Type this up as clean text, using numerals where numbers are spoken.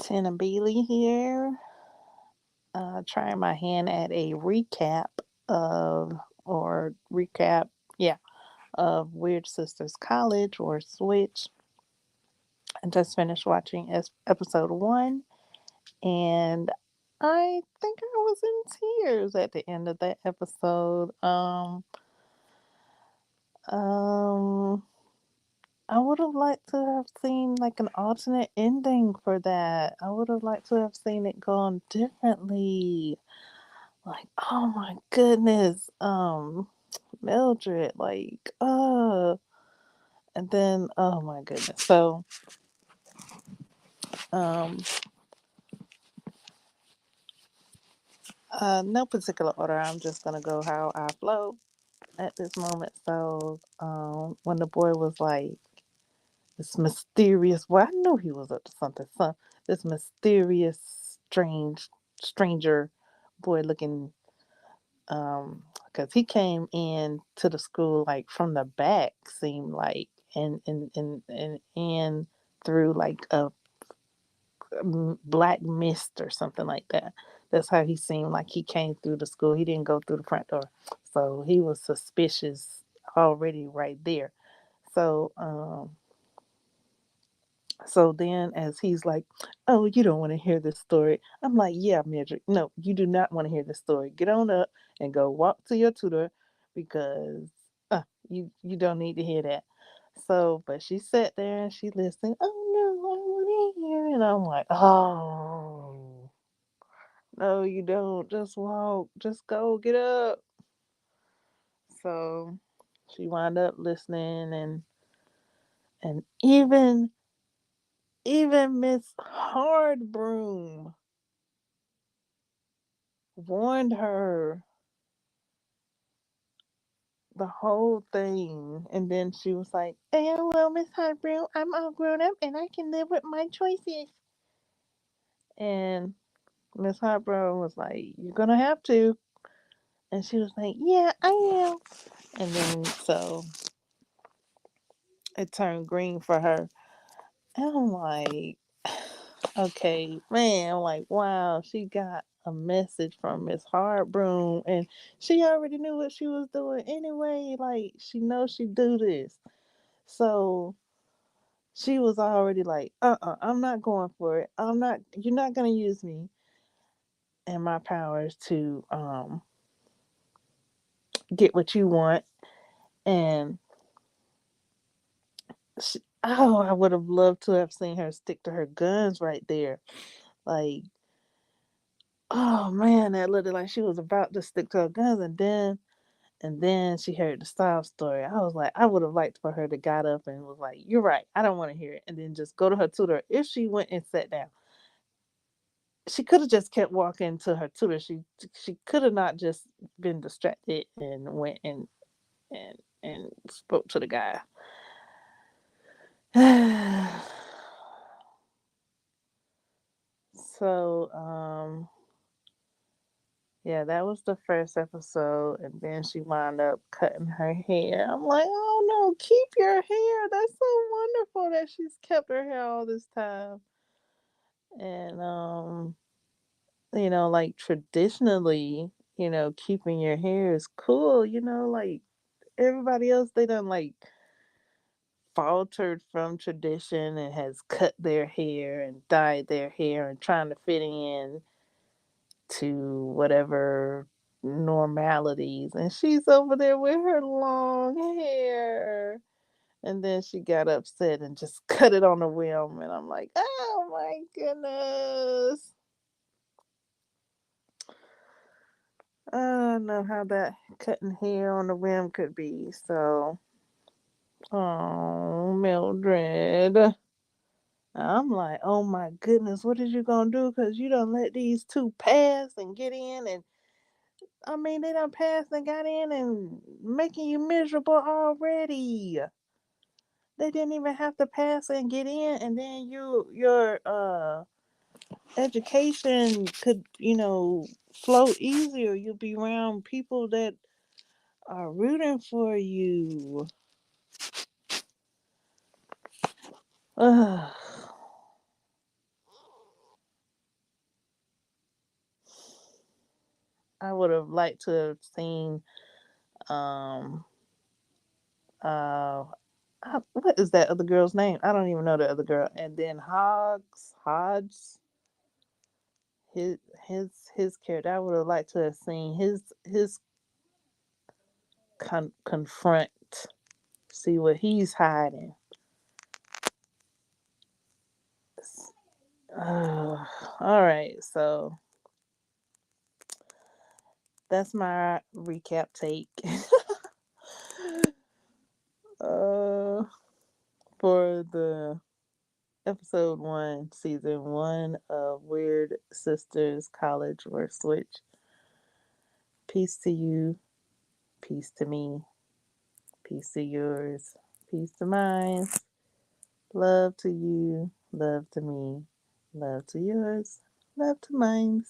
Tina Beely here, trying my hand at a of, recap, yeah, of Weird Sisters College or Switch. I just finished watching episode one, and I think I was in tears at the end of that episode. Um, I would have liked to have seen like an alternate ending for that. I would have liked to have seen it gone differently. Like, oh my goodness, Mildred, and then, oh my goodness. So, um, no particular order. I'm just gonna go how I flow at this moment. So, when the boy was like this mysterious, well, I knew he was up to something. So, this mysterious, stranger boy looking, because he came in to the school like from the back, seemed like, and in through like a black mist or something like that. That's how he seemed like he came through the school. He didn't go through the front door, so he was suspicious already right there. So, so then as he's like, "Oh, you don't want to hear this story," I'm like, "Yeah, Midget, no, you do not want to hear this story. Get on up and go walk to your tutor because you don't need to hear that." So, but she sat there and she listened. "Oh no, I don't want to hear," and I'm like, "Oh no, you don't. Just walk. Just go. Get up." So she wound up listening, and even Miss Hardbroom warned her the whole thing. And then she was like, "Oh, well, Miss Hardbroom, I'm all grown up and I can live with my choices." And Miss Hardbroom was like, "You're going to have to." And she was like, "Yeah, I am." And then so it turned green for her. And I'm like, okay, man, I'm like, wow, she got a message from Miss Hardbroom, and she already knew what she was doing anyway. Like, she knows she do this. So she was already like, I'm not going for it. You're not gonna use me and my powers to get what you want. And I would have loved to have seen her stick to her guns right there. Like, oh man, that looked like she was about to stick to her guns, and then she heard the sob story. I was like, I would have liked for her to got up and was like, "You're right, I don't want to hear it," and then just go to her tutor. If she went and sat down, she could have just kept walking to her tutor. She could have not just been distracted and went and spoke to the guy. So, yeah, that was the first episode, and then she wound up cutting her hair. I'm like, "Oh no, keep your hair. That's so wonderful that she's kept her hair all this time." And like traditionally, keeping your hair is cool. Like everybody else, they done like faltered from tradition and has cut their hair and dyed their hair and trying to fit in to whatever normalities, and she's over there with her long hair, and then she got upset and just cut it on a whim, and I'm like, oh my goodness, I don't know how that cutting hair on the whim could be. So, oh, Mildred, I'm like, oh my goodness, what is you gonna do, because you don't let these two pass and get in, and I mean, they done passed and got in and making you miserable already. They didn't even have to pass and get in, and then your education could, flow easier. You'll be around people that are rooting for you. Ugh. I would have liked to have seen um uh what is that other girl's name? I don't even know the other girl. And then Hodge, his his character. I would have liked to have seen his confront, see what he's hiding. All right, so that's my recap take. uh, for the episode 1, season 1 of Weird Sisters College or Switch. Peace to you, peace to me, peace to yours, peace to mine. Love to you, love to me, love to yours, love to mine.